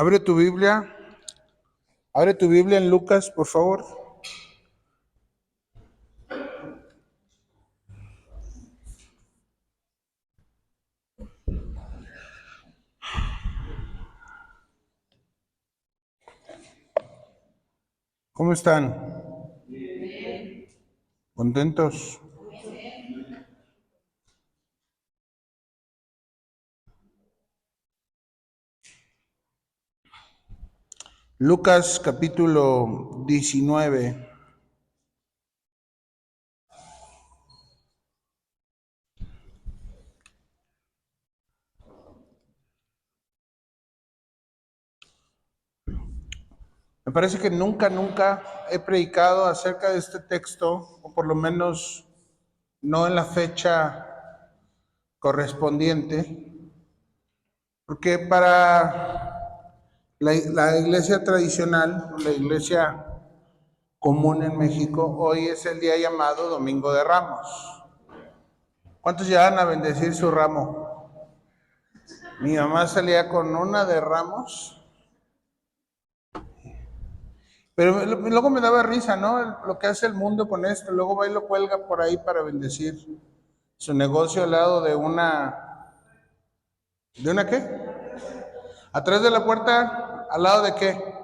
Abre tu Biblia. Abre tu Biblia en Lucas, por favor. ¿Cómo están? ¿Contentos? Lucas capítulo 19. Me parece que nunca he predicado acerca de este texto, o por lo menos no en la fecha correspondiente, porque para la iglesia tradicional, la iglesia común en México, hoy es el día llamado Domingo de Ramos. ¿Cuántos llegan a bendecir su ramo? Mi mamá salía con una de ramos, pero luego me daba risa, ¿no? Lo que hace el mundo con esto. Luego va y lo cuelga por ahí para bendecir su negocio al lado de ¿de una qué? Atrás de la puerta, ¿al lado de qué?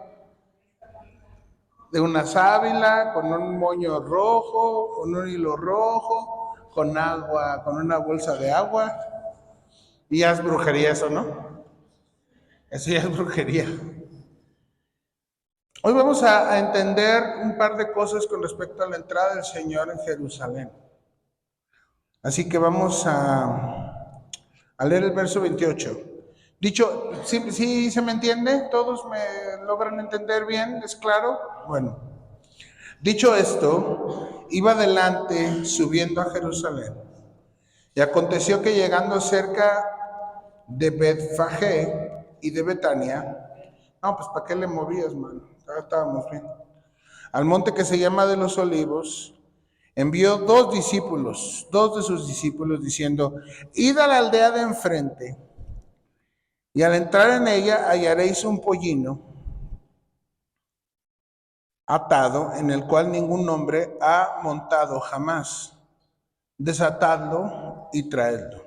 De una sábila, con un moño rojo, con un hilo rojo, con agua, con una bolsa de agua. Y ya es brujería eso, ¿no? Eso ya es brujería. Hoy vamos a entender un par de cosas con respecto a la entrada del Señor en Jerusalén. Así que vamos a leer el verso 28. Dicho, ¿sí se me entiende? ¿Todos me logran entender bien? ¿Es claro? Bueno, dicho esto, iba adelante subiendo a Jerusalén. Y aconteció que llegando cerca de Betfagé y de Betania, no, pues ¿para qué le movías, mano? Ya estábamos bien. Al monte que se llama de los Olivos, envió dos de sus discípulos, diciendo: id a la aldea de enfrente, y al entrar en ella hallaréis un pollino atado, en el cual ningún hombre ha montado jamás. Desatadlo y traedlo.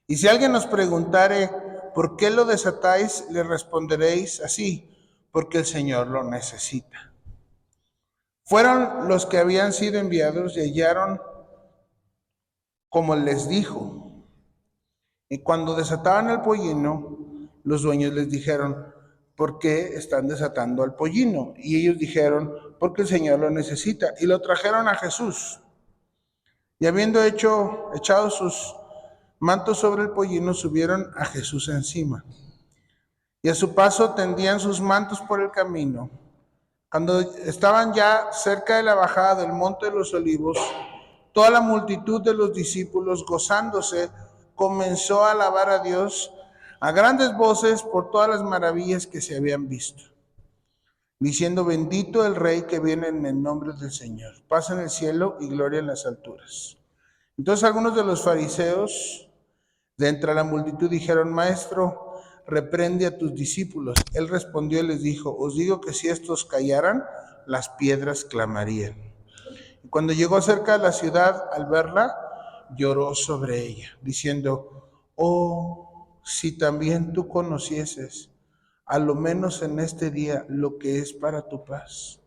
Y si alguien os preguntare, ¿por qué lo desatáis?, le responderéis así: porque el Señor lo necesita. Fueron los que habían sido enviados y hallaron como les dijo. Y cuando desataban al pollino, los dueños les dijeron: ¿por qué están desatando al pollino? Y ellos dijeron: porque el Señor lo necesita. Y lo trajeron a Jesús. Y habiendo echado sus mantos sobre el pollino, subieron a Jesús encima. Y a su paso tendían sus mantos por el camino. Cuando estaban ya cerca de la bajada del monte de los Olivos, toda la multitud de los discípulos, gozándose, comenzó a alabar a Dios a grandes voces por todas las maravillas que se habían visto, diciendo: bendito el Rey que viene en el nombre del Señor, paz en el cielo y gloria en las alturas. Entonces algunos de los fariseos de entre la multitud dijeron: Maestro, reprende a tus discípulos. Él respondió y les dijo: os digo que si estos callaran, las piedras clamarían. Y cuando llegó cerca de la ciudad, al verla, lloró sobre ella, diciendo: oh, si también tú conocieses, a lo menos en este día, lo que es para tu paz.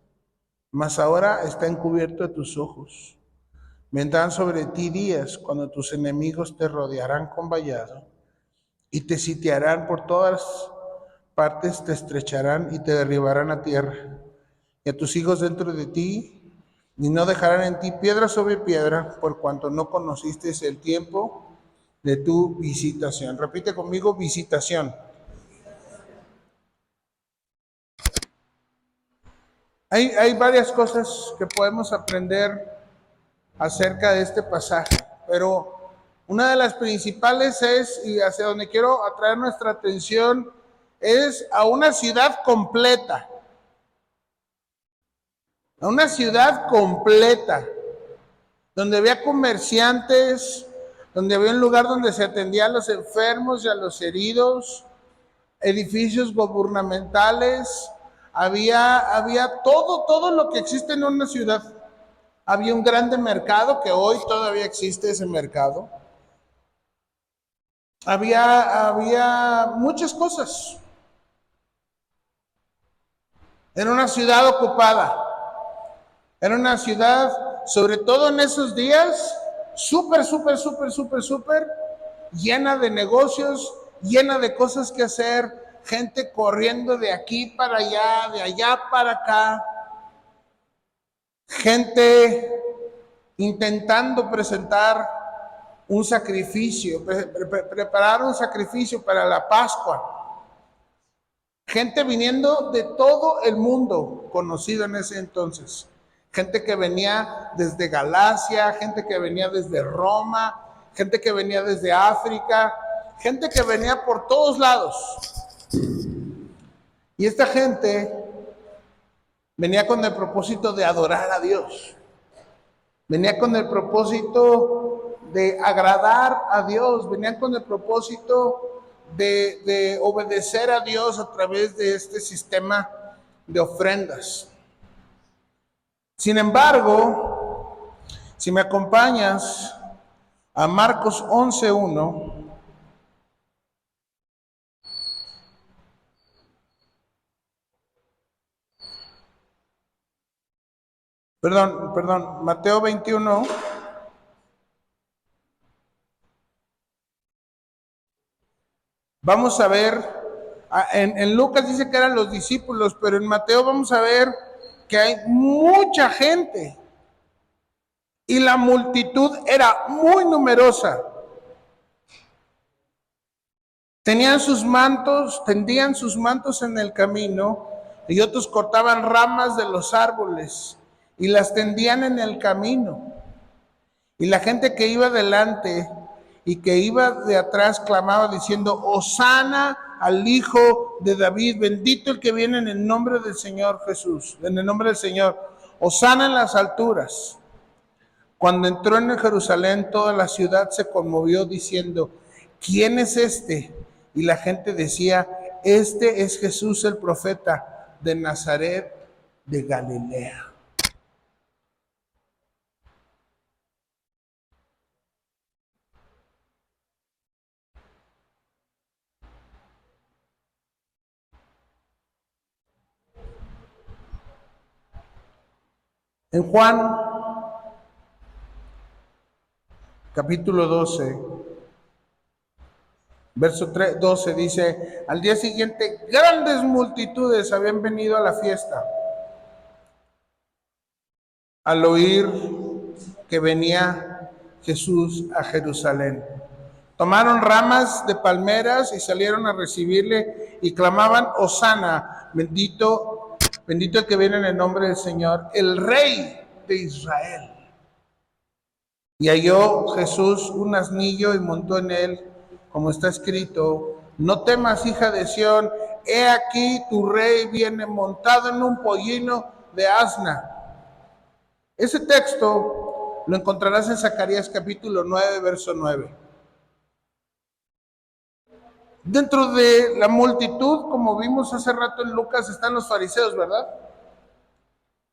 Mas ahora está encubierto a tus ojos. Vendrán sobre ti días cuando tus enemigos te rodearán con vallado y te sitiarán por todas partes, te estrecharán y te derribarán a tierra, y a tus hijos dentro de ti, y no dejarán en ti piedra sobre piedra, por cuanto no conociste el tiempo de tu visitación. Repite conmigo: visitación. Hay varias cosas que podemos aprender acerca de este pasaje, pero una de las principales es, y hacia donde quiero atraer nuestra atención, es a una ciudad completa. A una ciudad completa, donde había comerciantes, donde había un lugar donde se atendía a los enfermos y a los heridos, edificios gubernamentales, había todo lo que existe en una ciudad. Había un grande mercado, que hoy todavía existe ese mercado. Había muchas cosas. Era una ciudad ocupada. Era una ciudad, sobre todo en esos días, súper llena de negocios, llena de cosas que hacer, gente corriendo de aquí para allá, de allá para acá, gente intentando presentar un sacrificio, preparar un sacrificio para la Pascua. Gente viniendo de todo el mundo conocido en ese entonces. Gente que venía desde Galacia, gente que venía desde Roma, gente que venía desde África, gente que venía por todos lados. Y esta gente venía con el propósito de adorar a Dios. Venía con el propósito de agradar a Dios. Venían con el propósito de obedecer a Dios a través de este sistema de ofrendas. Sin embargo, si me acompañas a Marcos 11:1, perdón, Mateo 21. Vamos a ver, en Lucas dice que eran los discípulos, pero en Mateo vamos a ver que hay mucha gente y la multitud era muy numerosa. Tendían sus mantos en el camino, y otros cortaban ramas de los árboles y las tendían en el camino. Y la gente que iba delante y que iba de atrás clamaba diciendo: Hosana al Hijo de David, bendito el que viene en el nombre del Señor Jesús, en el nombre del Señor, Hosana en las alturas. Cuando entró en Jerusalén, toda la ciudad se conmovió diciendo: ¿quién es este? Y la gente decía: este es Jesús el profeta de Nazaret de Galilea. En Juan capítulo 12, verso 12 dice: al día siguiente grandes multitudes habían venido a la fiesta al oír que venía Jesús a Jerusalén. Tomaron ramas de palmeras y salieron a recibirle y clamaban: Hosana, bendito el que viene en el nombre del Señor, el Rey de Israel. Y halló Jesús un asnillo y montó en él, como está escrito: no temas, hija de Sión, he aquí tu rey viene montado en un pollino de asna. Ese texto lo encontrarás en Zacarías capítulo 9, verso 9. Dentro de la multitud, como vimos hace rato en Lucas, están los fariseos, ¿verdad?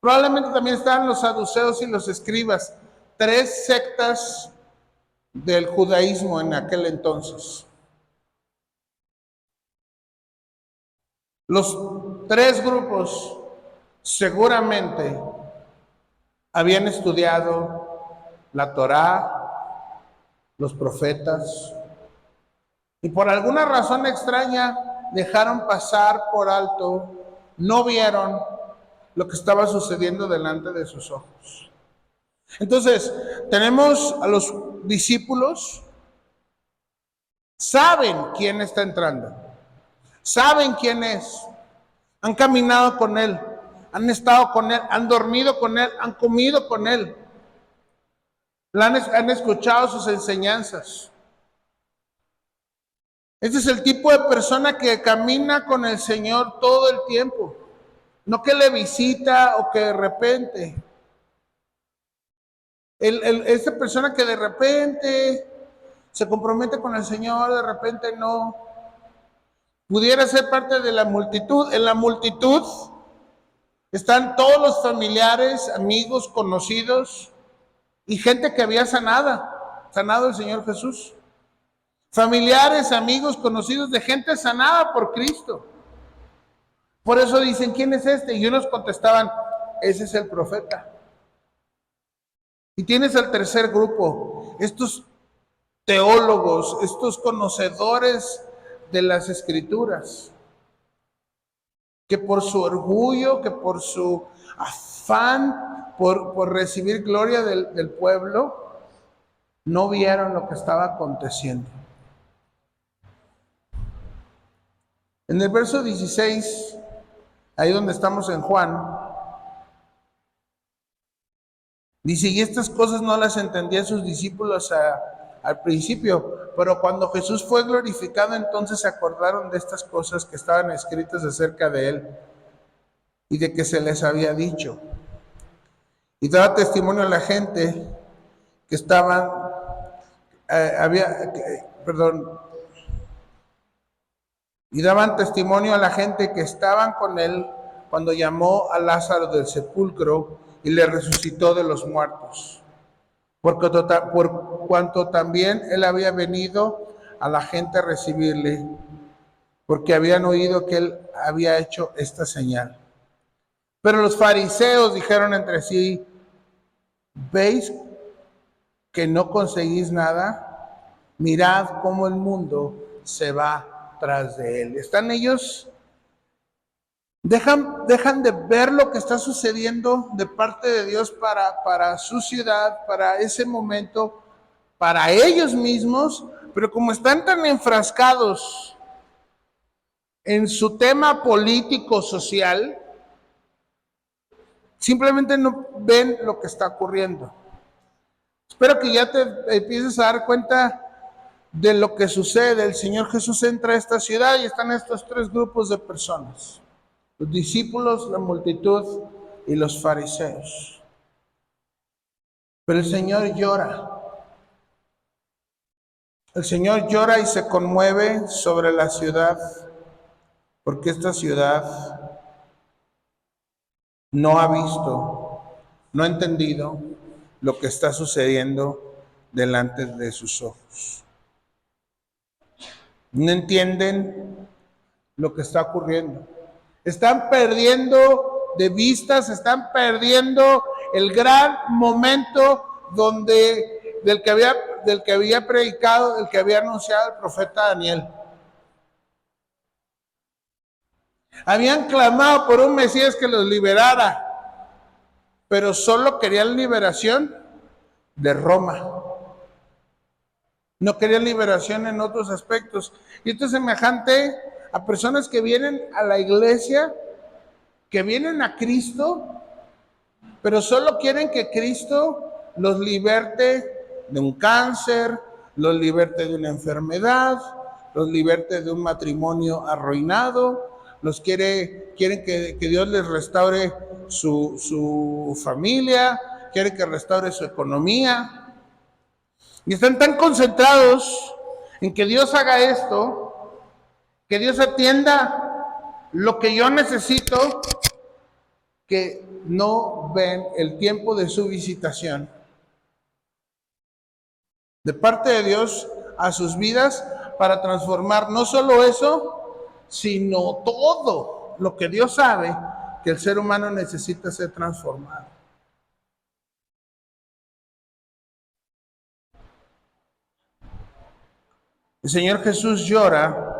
Probablemente también están los saduceos y los escribas, tres sectas del judaísmo en aquel entonces. Los tres grupos seguramente habían estudiado la Torá, los profetas, y por alguna razón extraña dejaron pasar por alto, no vieron lo que estaba sucediendo delante de sus ojos. Entonces, tenemos a los discípulos, saben quién está entrando, saben quién es, han caminado con él, han estado con él, han dormido con él, han comido con él, han escuchado sus enseñanzas. Este es el tipo de persona que camina con el Señor todo el tiempo, no que le visita o que de repente. Esta persona que de repente se compromete con el Señor, de repente no. pudiera ser parte de la multitud. En la multitud están todos los familiares, amigos, conocidos y gente que había sanado el Señor Jesús. Familiares, amigos, conocidos de gente sanada por Cristo. Por eso dicen, ¿quién es este? Y unos contestaban, ese es el profeta. Y tienes el tercer grupo, estos teólogos, estos conocedores de las Escrituras, que por su orgullo, que por su afán por recibir gloria del pueblo, no vieron lo que estaba aconteciendo. En el verso 16, ahí donde estamos en Juan, dice, y estas cosas no las entendían sus discípulos al principio, pero cuando Jesús fue glorificado, entonces se acordaron de estas cosas que estaban escritas acerca de él y de que se les había dicho. Y daba testimonio a la gente que estaban, y daban testimonio a la gente que estaban con él cuando llamó a Lázaro del sepulcro y le resucitó de los muertos. Por cuanto también él había venido a la gente a recibirle, porque habían oído que él había hecho esta señal. Pero los fariseos dijeron entre sí, ¿veis que no conseguís nada? Mirad cómo el mundo se va tras de él. Están ellos, dejan de ver lo que está sucediendo de parte de Dios para su ciudad, para ese momento, para ellos mismos, pero como están tan enfrascados en su tema político, social, simplemente no ven lo que está ocurriendo. Espero que ya te empieces a dar cuenta de lo que sucede. El Señor Jesús entra a esta ciudad y están estos tres grupos de personas: los discípulos, la multitud y los fariseos. Pero el Señor llora. El Señor llora y se conmueve sobre la ciudad, porque esta ciudad no ha visto, no ha entendido lo que está sucediendo delante de sus ojos. No entienden lo que está ocurriendo. Están perdiendo de vista, se están perdiendo el gran momento del que había predicado, del que había anunciado el profeta Daniel. Habían clamado por un Mesías que los liberara, pero solo querían liberación de Roma. No querían liberación en otros aspectos. Y esto es semejante a personas que vienen a la iglesia, que vienen a Cristo, pero solo quieren que Cristo los liberte de un cáncer, los liberte de una enfermedad, los liberte de un matrimonio arruinado, quieren que Dios les restaure su familia, quieren que restaure su economía. Y están tan concentrados en que Dios haga esto, que Dios atienda lo que yo necesito, que no ven el tiempo de su visitación de parte de Dios a sus vidas para transformar no solo eso, sino todo lo que Dios sabe que el ser humano necesita ser transformado. El Señor Jesús llora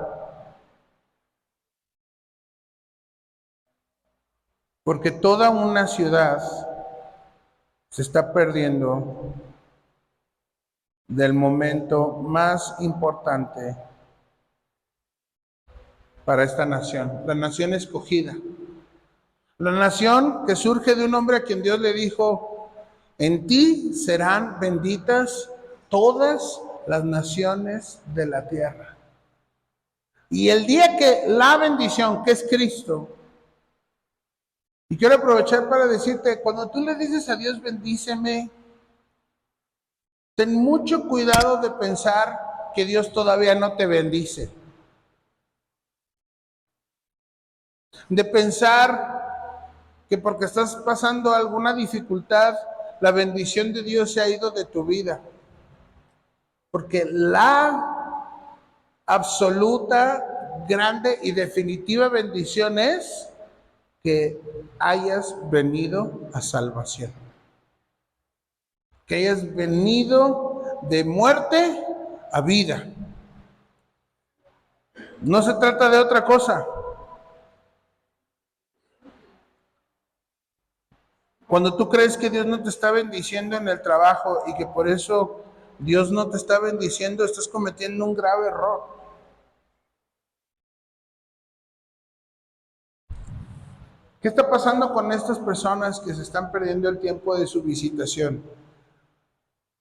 porque toda una ciudad se está perdiendo del momento más importante para esta nación, la nación escogida. La nación que surge de un hombre a quien Dios le dijo, en ti serán benditas todas las naciones de la tierra. Y el día que la bendición, que es Cristo, y quiero aprovechar para decirte, cuando tú le dices a Dios, bendíceme, ten mucho cuidado de pensar que Dios todavía no te bendice. de pensar que porque estás pasando alguna dificultad, la bendición de Dios se ha ido de tu vida. Porque la absoluta, grande y definitiva bendición es que hayas venido a salvación. Que hayas venido de muerte a vida. No se trata de otra cosa. Cuando tú crees que Dios no te está bendiciendo en el trabajo y que por eso Dios no te está bendiciendo, estás cometiendo un grave error. ¿Qué está pasando con estas personas que se están perdiendo el tiempo de su visitación?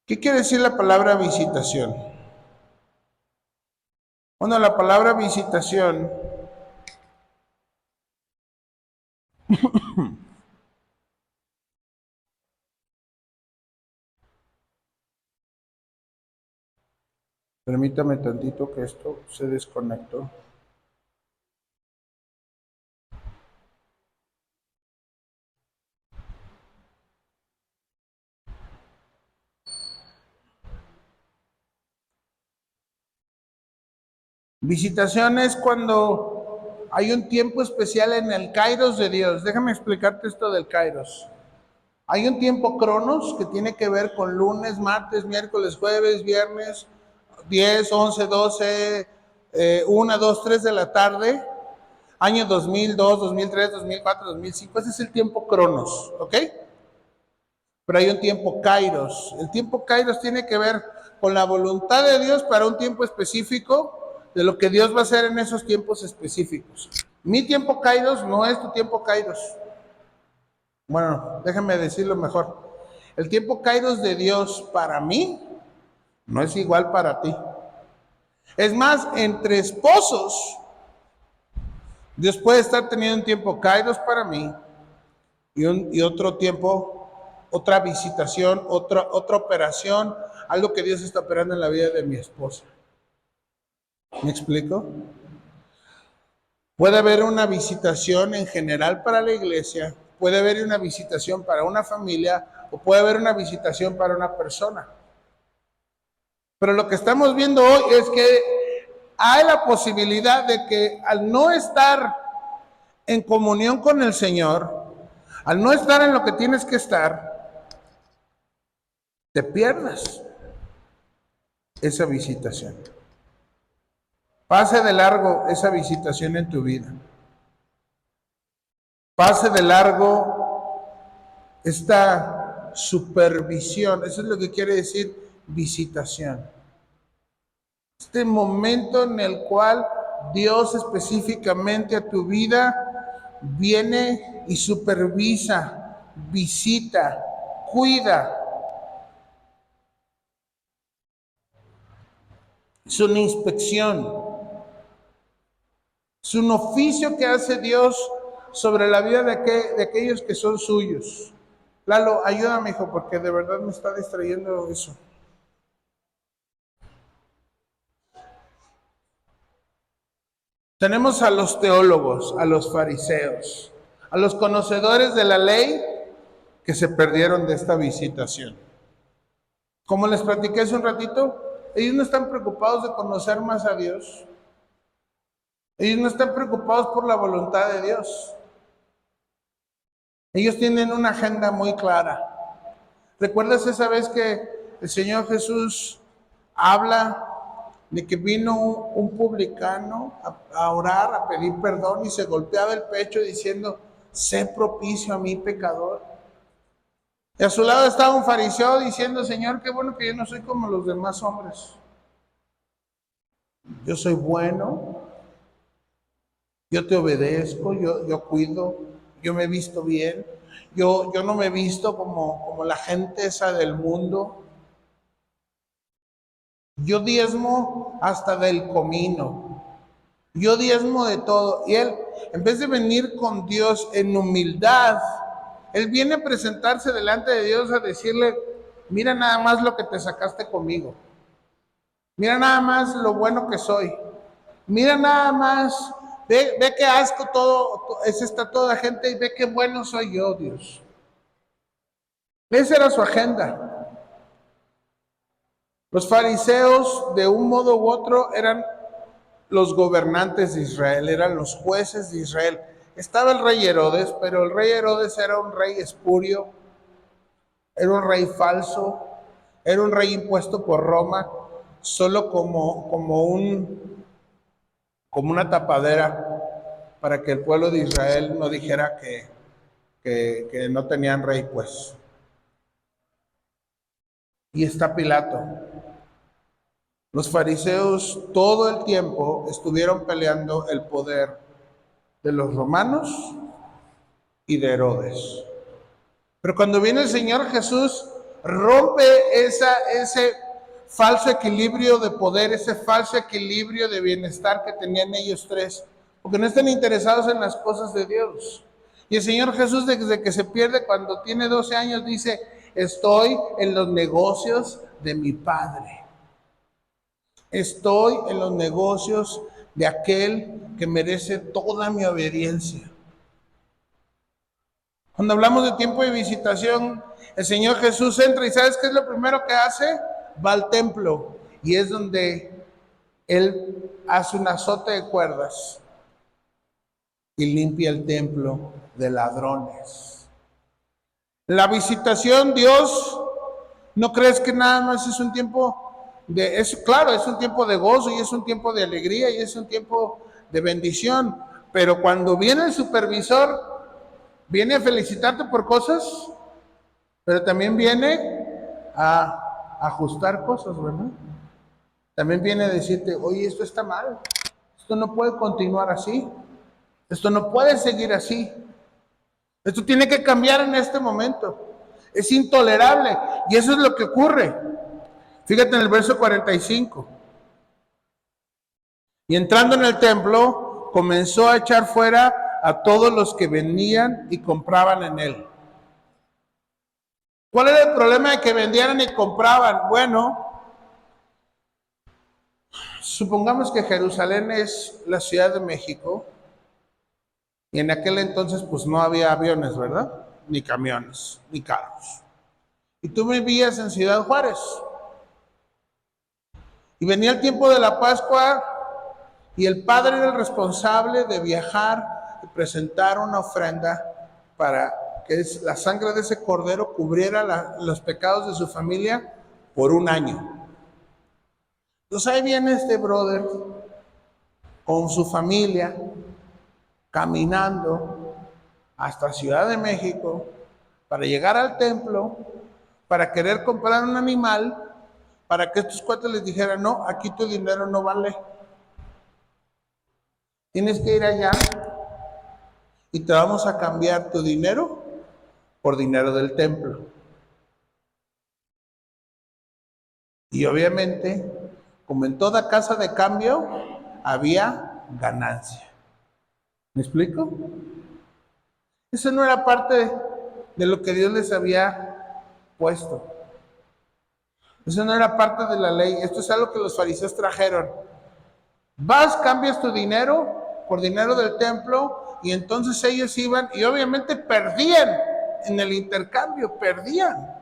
¿Qué quiere decir la palabra visitación? Bueno, la palabra visitación permítame tantito que esto se desconectó. Visitación es cuando hay un tiempo especial en el Kairos de Dios. Déjame explicarte esto del Kairos. Hay un tiempo Cronos que tiene que ver con lunes, martes, miércoles, jueves, viernes, 10, 11, 12, 1, 2, 3 de la tarde, año 2002, 2003, 2004, 2005. Ese es el tiempo Cronos, ¿ok? Pero hay un tiempo Kairos. El tiempo Kairos tiene que ver con la voluntad de Dios para un tiempo específico, de lo que Dios va a hacer en esos tiempos específicos. Mi tiempo Kairos no es tu tiempo Kairos. Bueno, déjame decirlo mejor. El tiempo Kairos de Dios para mí no es igual para ti. Es más, entre esposos, Dios puede estar teniendo un tiempo Kairos para mí y otro tiempo, otra visitación, otra operación, algo que Dios está operando en la vida de mi esposa. ¿Me explico? Puede haber una visitación en general para la iglesia, puede haber una visitación para una familia o puede haber una visitación para una persona. Pero lo que estamos viendo hoy es que hay la posibilidad de que al no estar en comunión con el Señor, al no estar en lo que tienes que estar, te pierdas esa visitación. Pase de largo esa visitación en tu vida. Pase de largo esta supervisión. Eso es lo que quiere decir visitación. Este momento en el cual Dios específicamente a tu vida viene y supervisa, visita, cuida. Es una inspección. Es un oficio que hace Dios sobre la vida de aquellos que son suyos. Lalo, ayúdame, hijo, porque de verdad me está distrayendo eso. Tenemos a los teólogos, a los fariseos, a los conocedores de la ley que se perdieron de esta visitación. Como les platiqué hace un ratito, ellos no están preocupados de conocer más a Dios. Ellos no están preocupados por la voluntad de Dios. Ellos tienen una agenda muy clara. ¿Recuerdas esa vez que el Señor Jesús habla de que vino un publicano a orar, a pedir perdón y se golpeaba el pecho diciendo, sé propicio a mi pecador? Y a su lado estaba un fariseo diciendo, Señor, qué bueno que yo no soy como los demás hombres. Yo soy bueno, yo te obedezco, yo cuido, yo me he visto bien, yo no me he visto como la gente esa del mundo. Yo diezmo hasta del comino. Yo diezmo de todo. Y él, en vez de venir con Dios en humildad, él viene a presentarse delante de Dios a decirle, mira nada más lo que te sacaste conmigo. Mira nada más lo bueno que soy. Mira nada más ve qué asco está toda la gente y ve qué bueno soy yo, Dios. Esa era su agenda. Los fariseos, de un modo u otro, eran los gobernantes de Israel, eran los jueces de Israel. Estaba el rey Herodes, pero el rey Herodes era un rey espurio, era un rey falso, era un rey impuesto por Roma, solo como una tapadera para que el pueblo de Israel no dijera que no tenían rey, pues. Y está Pilato. Los fariseos todo el tiempo estuvieron peleando el poder de los romanos y de Herodes. Pero cuando viene el Señor Jesús, rompe ese falso equilibrio de poder, ese falso equilibrio de bienestar que tenían ellos tres, porque no están interesados en las cosas de Dios. Y el Señor Jesús, desde que se pierde, cuando tiene 12 años, dice: estoy en los negocios de mi Padre. Estoy en los negocios de aquel que merece toda mi obediencia. Cuando hablamos de tiempo de visitación, el Señor Jesús entra y ¿sabes qué es lo primero que hace? Va al templo y es donde Él hace un azote de cuerdas y limpia el templo de ladrones. La visitación, Dios, ¿no crees que nada más es un tiempo claro, es un tiempo de gozo y es un tiempo de alegría y es un tiempo de bendición? Pero cuando viene el supervisor, viene a felicitarte por cosas, pero también viene a ajustar cosas, ¿verdad? También viene a decirte: oye, esto está mal, esto no puede continuar así, esto no puede seguir así, esto tiene que cambiar en este momento, es intolerable. Y eso es lo que ocurre. Fíjate en el verso 45. Y entrando en el templo, comenzó a echar fuera a todos los que venían y compraban en él. ¿Cuál era el problema de que vendieran y compraban? Bueno, supongamos que Jerusalén es la Ciudad de México y en aquel entonces pues no había aviones, ¿verdad? Ni camiones, ni carros. Y tú vivías en Ciudad Juárez. Y venía el tiempo de la Pascua y el padre era el responsable de viajar y presentar una ofrenda para que la sangre de ese cordero cubriera los pecados de su familia por un año. Entonces ahí viene este brother con su familia caminando hasta Ciudad de México para llegar al templo, para querer comprar un animal, para que estos cuates les dijeran: no, aquí tu dinero no vale. Tienes que ir allá y te vamos a cambiar tu dinero por dinero del templo. Y obviamente, como en toda casa de cambio, había ganancia. ¿Me explico? Eso no era parte de lo que Dios les había puesto. Eso no era parte de la ley. Esto es algo que los fariseos trajeron. Vas, cambias tu dinero por dinero del templo, y entonces ellos iban y obviamente perdían en el intercambio, perdían.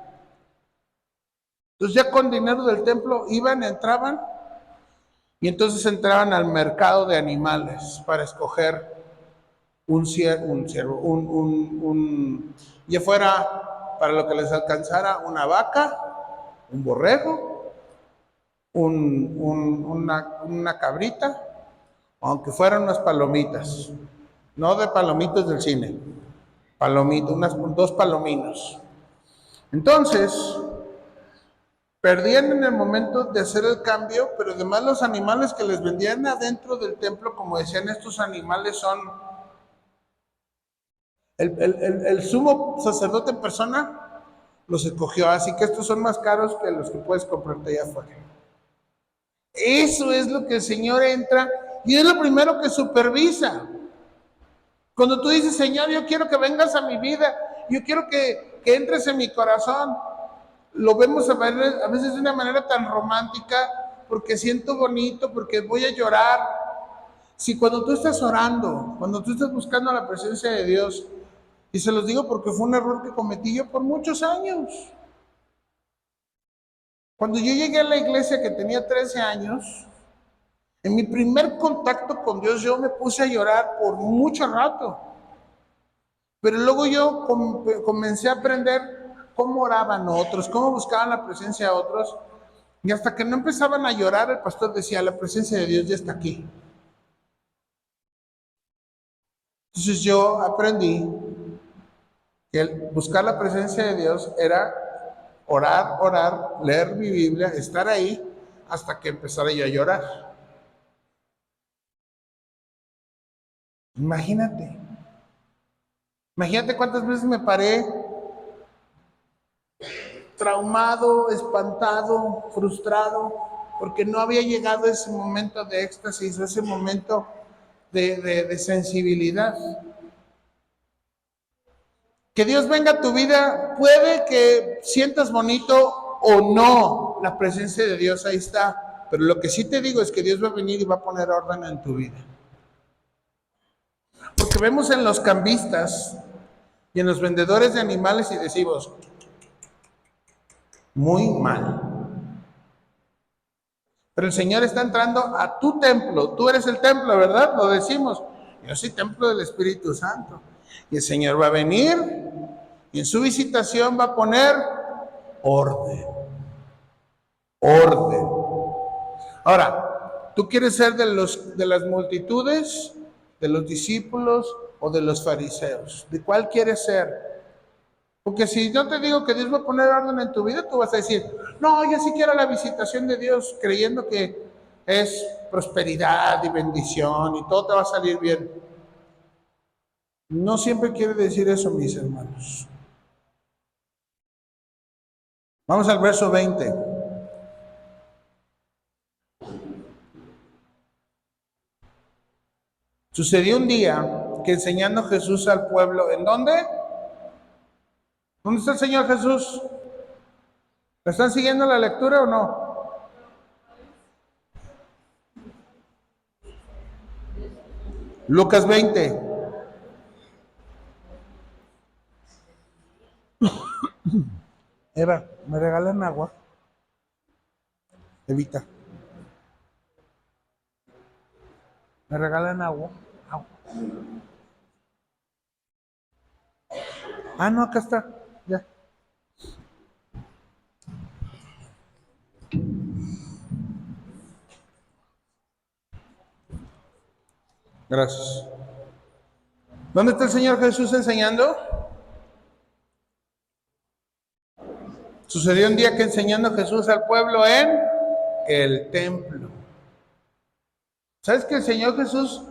Entonces ya con dinero del templo iban, entraban, y entonces entraban al mercado de animales para escoger ya fuera para lo que les alcanzara, una vaca, un borrego, una cabrita, aunque fueran unas palomitas, no de palomitas del cine, palomitas, 2 palominos. Entonces, perdían en el momento de hacer el cambio, pero además los animales que les vendían adentro del templo, como decían, estos animales son el sumo sacerdote en persona los escogió, así que estos son más caros que los que puedes comprarte allá afuera. Eso es lo que el Señor entra y es lo primero que supervisa. Cuando tú dices: Señor, yo quiero que vengas a mi vida, yo quiero que entres en mi corazón, lo vemos a veces de una manera tan romántica, porque siento bonito, porque voy a llorar. Si cuando tú estás orando, cuando tú estás buscando la presencia de Dios, y se los digo porque fue un error que cometí yo por muchos años. Cuando yo llegué a la iglesia que tenía 13 años, en mi primer contacto con Dios yo me puse a llorar por mucho rato. Pero luego yo comencé a aprender cómo oraban otros, cómo buscaban la presencia de otros. Y hasta que no empezaban a llorar, el pastor decía, la presencia de Dios ya está aquí. Entonces yo aprendí que buscar la presencia de Dios era orar, orar, leer mi Biblia, estar ahí hasta que empezara yo a llorar. Imagínate, imagínate cuántas veces me paré traumado, espantado, frustrado, porque no había llegado ese momento de éxtasis, ese momento de sensibilidad. Que Dios venga a tu vida, puede que sientas bonito o no la presencia de Dios, ahí está. Pero lo que sí te digo es que Dios va a venir y va a poner orden en tu vida. Porque vemos en los cambistas y en los vendedores de animales y decimos, muy mal. Pero el Señor está entrando a tu templo. Tú eres el templo, ¿verdad? Lo decimos. Yo soy templo del Espíritu Santo. Y el Señor va a venir y en su visitación va a poner orden. Orden. Ahora, ¿tú quieres ser de las multitudes, de los discípulos o de los fariseos? ¿De cuál quieres ser? Porque si yo te digo que Dios va a poner orden en tu vida, tú vas a decir, no, yo sí quiero la visitación de Dios, creyendo que es prosperidad y bendición y todo te va a salir bien. No siempre quiere decir eso, mis hermanos. Vamos al verso 20. Sucedió un día que enseñando Jesús al pueblo, ¿en dónde? ¿Dónde está el Señor Jesús? ¿Le están siguiendo la lectura o no? Lucas 20. Eva, ¿me regalan agua? Evita. ¿Me regalan agua? Agua. Ah, no, acá está. Ya. Gracias. ¿Dónde está el Señor Jesús enseñando? Sucedió un día que enseñando Jesús al pueblo en el templo. ¿Sabes que el Señor Jesús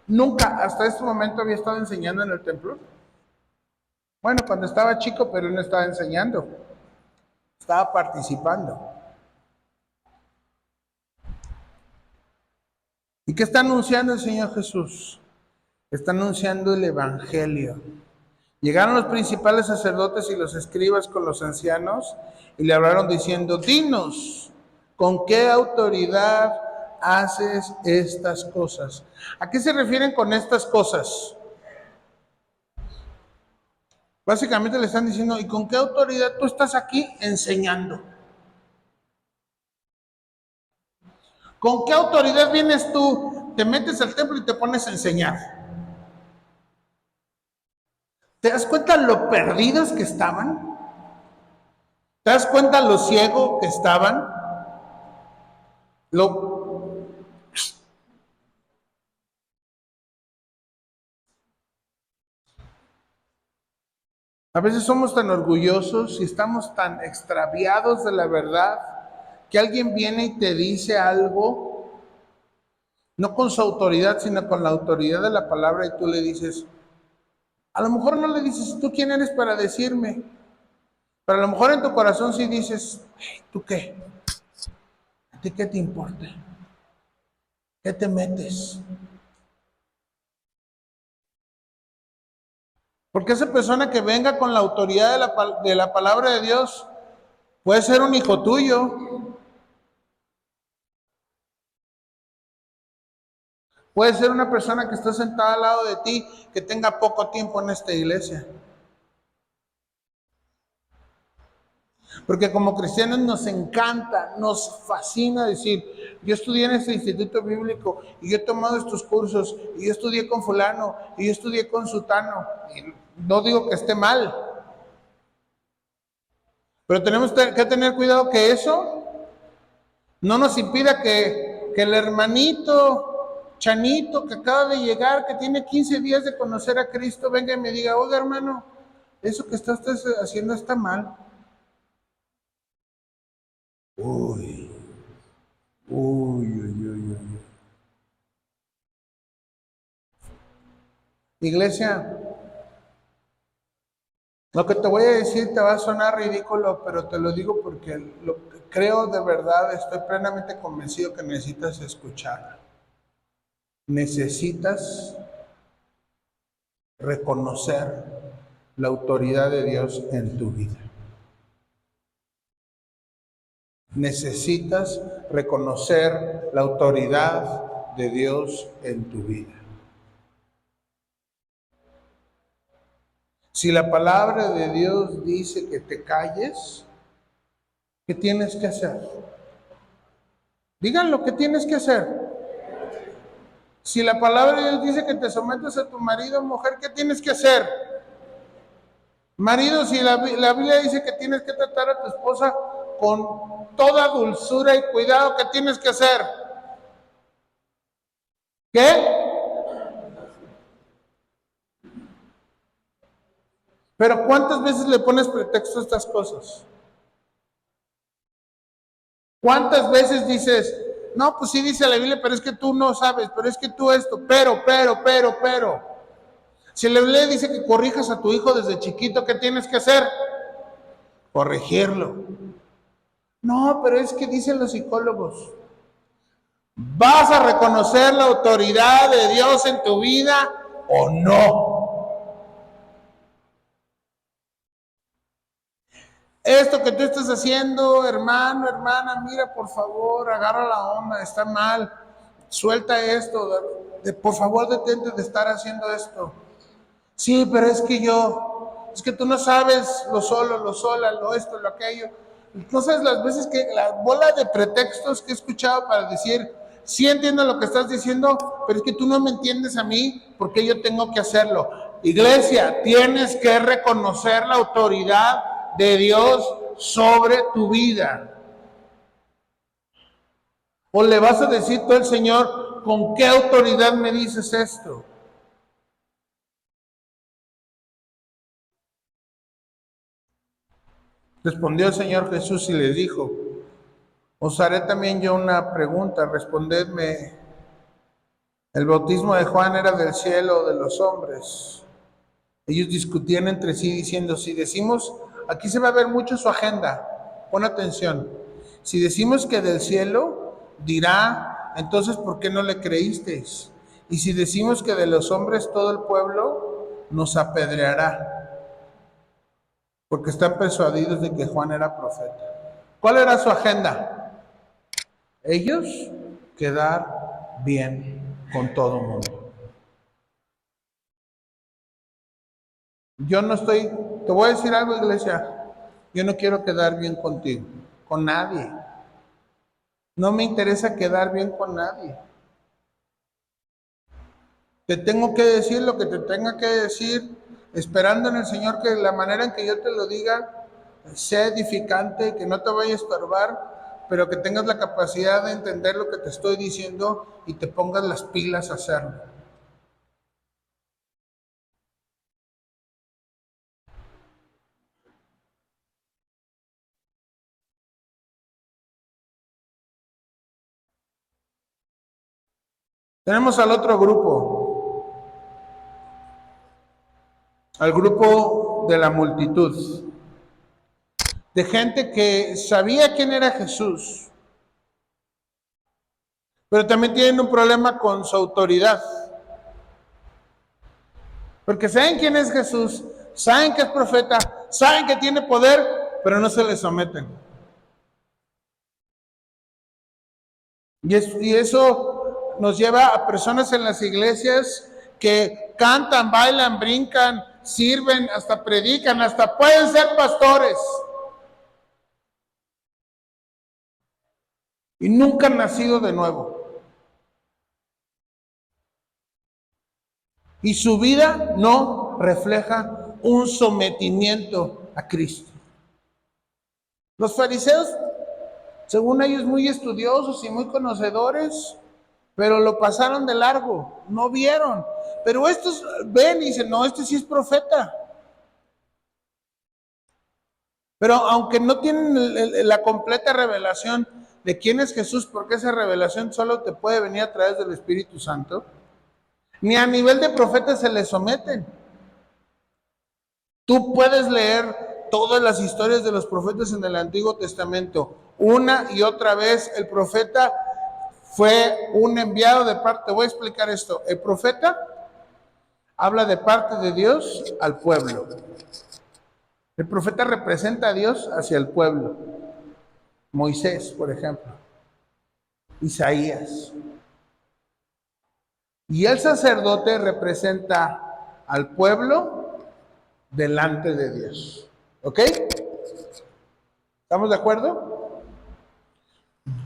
nunca hasta este momento había estado enseñando en el templo? Bueno, cuando estaba chico, pero no estaba enseñando, estaba participando. ¿Y qué está anunciando el Señor Jesús? Está anunciando el Evangelio. Llegaron los principales sacerdotes y los escribas con los ancianos y le hablaron diciendo, dinos, ¿con qué autoridad haces estas cosas? ¿A qué se refieren con estas cosas? Básicamente le están diciendo, ¿y con qué autoridad tú estás aquí enseñando? ¿Con qué autoridad vienes tú? Te metes al templo y te pones a enseñar. ¿Te das cuenta lo perdidos que estaban? ¿Te das cuenta lo ciego que estaban? A veces somos tan orgullosos y estamos tan extraviados de la verdad que alguien viene y te dice algo, no con su autoridad, sino con la autoridad de la palabra y tú le dices, a lo mejor no le dices, ¿tú quién eres para decirme? Pero a lo mejor en tu corazón sí dices, ¿tú qué? ¿A ti qué te importa? ¿Qué te metes? Porque esa persona que venga con la autoridad de la palabra de Dios puede ser un hijo tuyo, Puede ser una persona que está sentada al lado de ti, que tenga poco tiempo en esta iglesia. Porque como cristianos nos encanta, nos fascina decir, yo estudié en este instituto bíblico y yo he tomado estos cursos y yo estudié con fulano y yo estudié con sutano. Y no digo que esté mal, pero tenemos que tener cuidado que eso no nos impida que el hermanito Chanito que acaba de llegar, que tiene 15 días de conocer a Cristo, venga y me diga, oiga hermano, eso que estás haciendo está mal. Uy, uy, uy, uy, uy. Iglesia, lo que te voy a decir te va a sonar ridículo, pero te lo digo porque creo de verdad, estoy plenamente convencido que necesitas escuchar. Necesitas reconocer la autoridad de Dios en tu vida. Necesitas reconocer la autoridad de Dios en tu vida. Si la palabra de Dios dice que te calles, ¿qué tienes que hacer? Digan lo que tienes que hacer. Si la palabra de Dios dice que te sometas a tu marido, mujer, ¿qué tienes que hacer? Marido, si la Biblia dice que tienes que tratar a tu esposa con toda dulzura y cuidado, ¿qué tienes que hacer? ¿Qué? Pero ¿cuántas veces le pones pretexto a estas cosas? ¿Cuántas veces dices, no, pues sí dice la Biblia, pero es que tú no sabes, pero es que tú esto, pero. Si la Biblia dice que corrijas a tu hijo desde chiquito, ¿qué tienes que hacer? Corregirlo. No, pero es que dicen los psicólogos, ¿vas a reconocer la autoridad de Dios en tu vida o no? Esto que tú estás haciendo, hermano, hermana, mira, por favor, agarra la onda, está mal, suelta esto, por favor, detente de estar haciendo esto. Sí, pero es que tú no sabes lo solo, lo sola, lo esto, lo aquello. No sabes las veces que la bola de pretextos que he escuchado para decir, sí entiendo lo que estás diciendo, pero es que tú no me entiendes a mí, porque yo tengo que hacerlo. Iglesia, tienes que reconocer la autoridad de Dios sobre tu vida. O le vas a decir tú al Señor, ¿con qué autoridad me dices esto? Respondió el Señor Jesús y le dijo, os haré también yo una pregunta, respondedme, ¿el bautismo de Juan era del cielo o de los hombres? Ellos discutían entre sí diciendo, si decimos, aquí se va a ver mucho su agenda, pon atención, si decimos que del cielo, dirá, entonces ¿por qué no le creísteis? Y si decimos que de los hombres todo el pueblo, nos apedreará, porque están persuadidos de que Juan era profeta. ¿Cuál era su agenda? Ellos quedar bien con todo el mundo. Yo no estoy, te voy a decir algo, iglesia, yo no quiero quedar bien contigo, con nadie. No me interesa quedar bien con nadie. Te tengo que decir lo que te tenga que decir, esperando en el Señor que la manera en que yo te lo diga sea edificante, que no te vaya a estorbar, pero que tengas la capacidad de entender lo que te estoy diciendo y te pongas las pilas a hacerlo. Tenemos al otro grupo, al grupo de la multitud, de gente que sabía quién era Jesús, pero también tienen un problema con su autoridad. Porque saben quién es Jesús, saben que es profeta, saben que tiene poder, pero no se le someten. Y eso nos lleva a personas en las iglesias que cantan, bailan, brincan, sirven, hasta predican, hasta pueden ser pastores. Y nunca han nacido de nuevo. Y su vida no refleja un sometimiento a Cristo. Los fariseos, según ellos, muy estudiosos y muy conocedores, pero lo pasaron de largo, no vieron. Pero estos ven y dicen, no, este sí es profeta. Pero aunque no tienen la completa revelación de quién es Jesús, porque esa revelación solo te puede venir a través del Espíritu Santo, ni a nivel de profetas se le someten. Tú puedes leer todas las historias de los profetas en el Antiguo Testamento. Una y otra vez el profeta fue un enviado de parte. Te voy a explicar esto. El profeta habla de parte de Dios al pueblo. El profeta representa a Dios hacia el pueblo. Moisés, por ejemplo. Isaías. Y el sacerdote representa al pueblo delante de Dios. ¿Ok? ¿Estamos de acuerdo?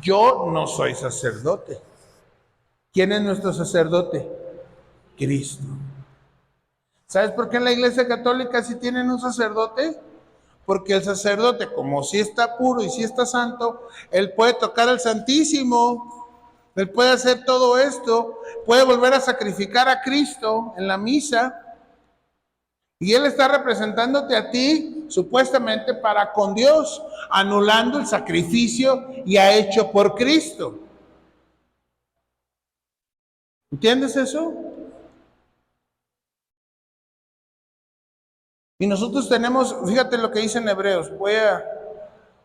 Yo no soy sacerdote. ¿Quién es nuestro sacerdote? Cristo. ¿Sabes por qué en la Iglesia Católica sí tienen un sacerdote? Porque el sacerdote, como sí está puro y sí está santo, él puede tocar al Santísimo, él puede hacer todo esto, puede volver a sacrificar a Cristo en la misa, y él está representándote a ti, supuestamente, para con Dios, anulando el sacrificio ya hecho por Cristo. ¿Entiendes eso? Y nosotros tenemos, fíjate lo que dice en Hebreos,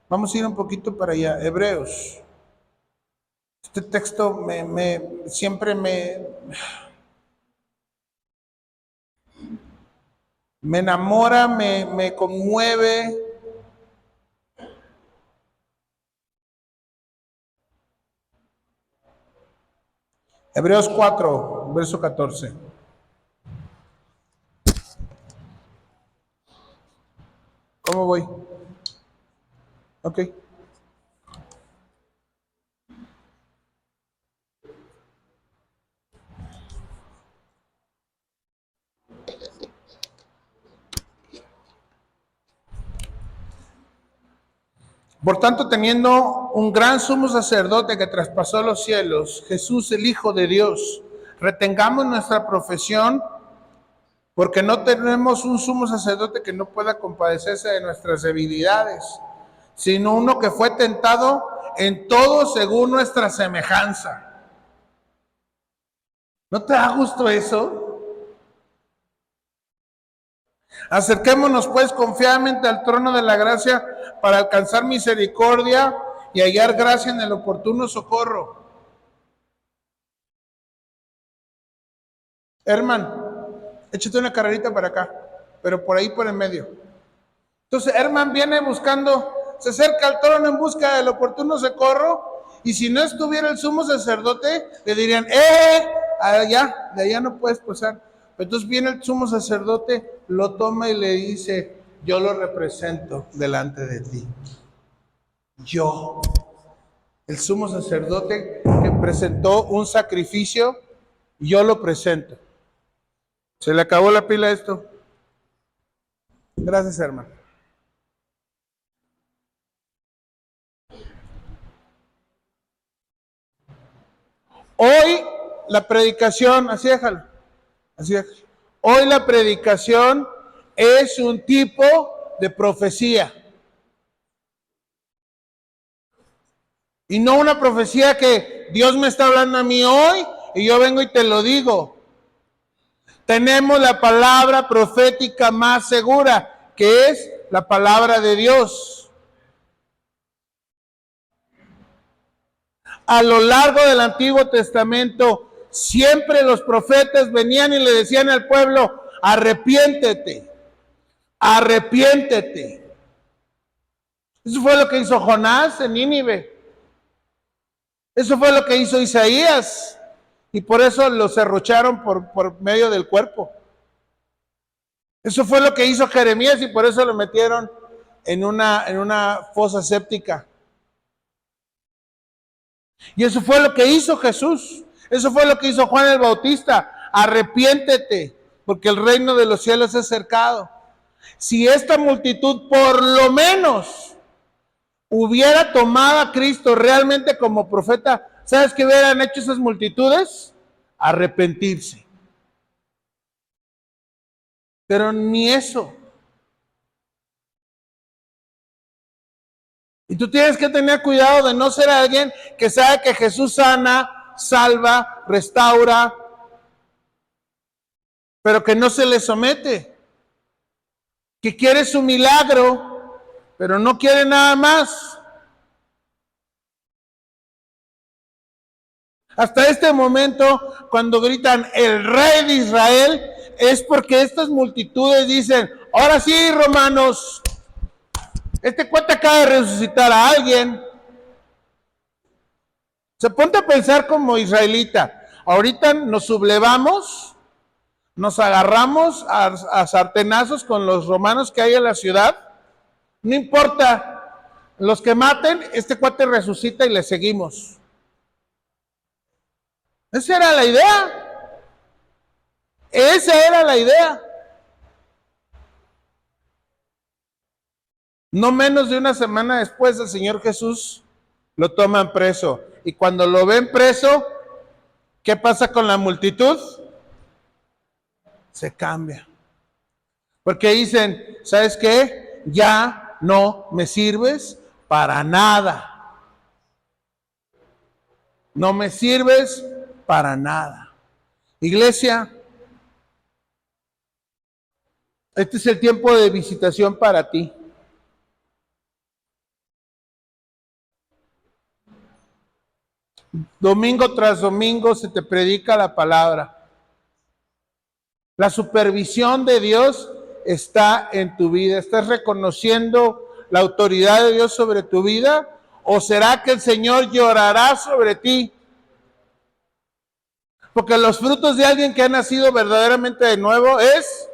vamos a ir un poquito para allá, Hebreos. Este texto siempre me enamora, me conmueve. Hebreos 4, verso 14. ¿Cómo voy? Ok. Por tanto, teniendo un gran sumo sacerdote que traspasó los cielos, Jesús el Hijo de Dios, retengamos nuestra profesión, porque no tenemos un sumo sacerdote que no pueda compadecerse de nuestras debilidades, sino uno que fue tentado en todo según nuestra semejanza. ¿No te da gusto eso? Acerquémonos pues confiadamente al trono de la gracia para alcanzar misericordia y hallar gracia en el oportuno socorro. Herman, échate una carrerita para acá, pero por ahí por el medio. Entonces Herman viene buscando, se acerca al trono en busca del oportuno socorro, y si no estuviera el sumo sacerdote, le dirían, allá, de allá no puedes pasar. Entonces viene el sumo sacerdote, lo toma y le dice, yo lo represento delante de ti. Yo, el sumo sacerdote que presentó un sacrificio, yo lo presento. Se le acabó la pila a esto. Gracias, hermano. Hoy la predicación, así déjalo. Hoy la predicación es un tipo de profecía. Y no una profecía que Dios me está hablando a mí hoy y yo vengo y te lo digo. Tenemos la palabra profética más segura, que es la palabra de Dios. A lo largo del Antiguo Testamento, siempre los profetas venían y le decían al pueblo, arrepiéntete, arrepiéntete. Eso fue lo que hizo Jonás en Nínive. Eso fue lo que hizo Isaías. y por eso lo serrucharon por medio del cuerpo. Eso fue lo que hizo Jeremías y por eso lo metieron en una fosa séptica. Y eso fue lo que hizo Jesús. Eso fue lo que hizo Juan el Bautista. Arrepiéntete, porque el reino de los cielos es cercado. Si esta multitud por lo menos hubiera tomado a Cristo realmente como profeta, ¿sabes qué hubieran hecho esas multitudes? Arrepentirse. Pero ni eso. Y tú tienes que tener cuidado de no ser alguien que sabe que Jesús sana, salva, restaura, pero que no se le somete. Que quiere su milagro, pero no quiere nada más. Hasta este momento, cuando gritan el rey de Israel, es porque estas multitudes dicen, ahora sí, romanos, este cuate acaba de resucitar a alguien. Se ponte a pensar como israelita. Ahorita nos sublevamos, nos agarramos a sartenazos con los romanos que hay en la ciudad. No importa, los que maten, este cuate resucita y le seguimos. Esa era la idea. Esa era la idea. No menos de una semana después, el Señor Jesús lo toman preso. Y cuando lo ven preso, ¿qué pasa con la multitud? Se cambia. Porque dicen, ¿sabes qué? Ya no me sirves para nada. No me sirves para nada. Iglesia, este es el tiempo de visitación para ti. Domingo tras domingo se te predica la palabra. La supervisión de Dios está en tu vida. ¿Estás reconociendo la autoridad de Dios sobre tu vida? ¿O será que el Señor llorará sobre ti? Porque los frutos de alguien que ha nacido verdaderamente de nuevo es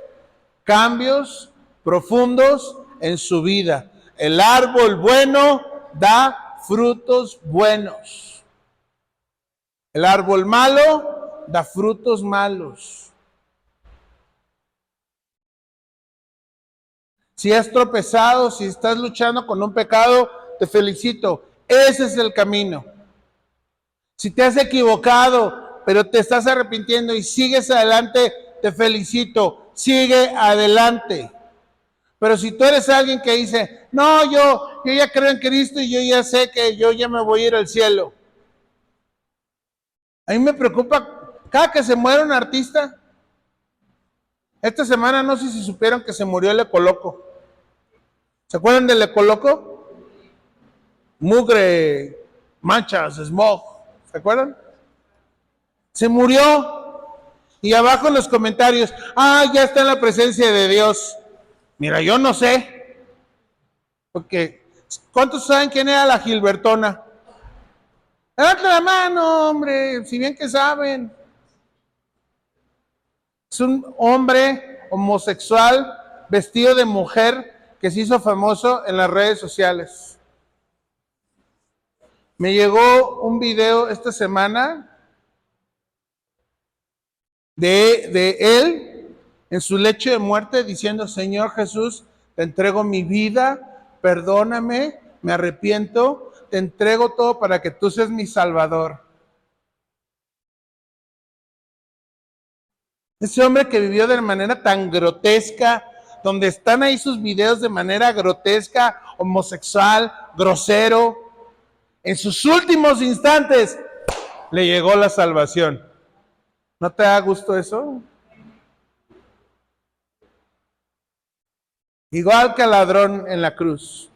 cambios profundos en su vida. El árbol bueno da frutos buenos. El árbol malo da frutos malos. Si has tropezado, si estás luchando con un pecado, te felicito. Ese es el camino. Si te has equivocado, pero te estás arrepintiendo y sigues adelante, te felicito. Sigue adelante. Pero si tú eres alguien que dice, no, yo ya creo en Cristo y yo ya sé que yo ya me voy a ir al cielo. A mí me preocupa cada que se muere un artista. Esta semana no sé si supieron que se murió el Ecoloco. ¿Se acuerdan del Ecoloco? Mugre, manchas, smog. ¿Se acuerdan? Se murió. Y abajo en los comentarios, ya está en la presencia de Dios. Mira, yo no sé. Porque, ¿cuántos saben quién era la Gilbertona? Levanta la mano, hombre, si bien que saben. Es un hombre homosexual vestido de mujer que se hizo famoso en las redes sociales. Me llegó un video esta semana de él en su lecho de muerte diciendo, Señor Jesús, te entrego mi vida, perdóname, me arrepiento, te entrego todo para que tú seas mi Salvador. Ese hombre que vivió de manera tan grotesca, donde están ahí sus videos de manera grotesca, homosexual, grosero, en sus últimos instantes le llegó la salvación. ¿No te da gusto eso? Igual que al ladrón en la cruz.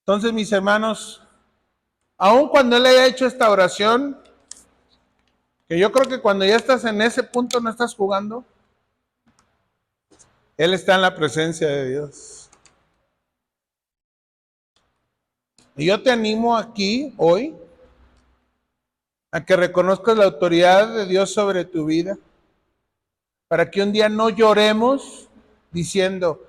Entonces, mis hermanos, aun cuando él haya hecho esta oración, que yo creo que cuando ya estás en ese punto no estás jugando, él está en la presencia de Dios. Y yo te animo aquí, hoy, a que reconozcas la autoridad de Dios sobre tu vida, para que un día no lloremos diciendo,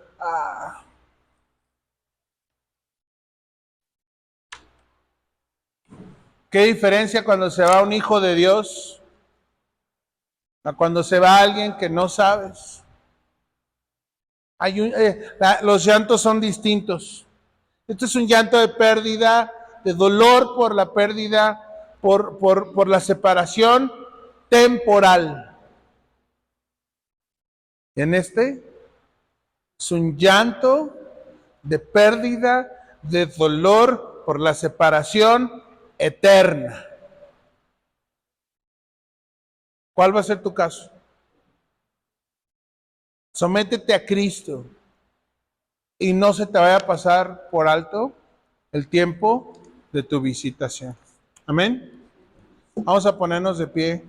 qué diferencia cuando se va un hijo de Dios a cuando se va alguien que no sabes. Los llantos son distintos. Este es un llanto de pérdida, de dolor por la pérdida, por la separación temporal. En este es un llanto de pérdida, de dolor por la separación eterna. ¿Cuál va a ser tu caso? Sométete a Cristo y no se te vaya a pasar por alto el tiempo de tu visitación. Amén. Vamos a ponernos de pie.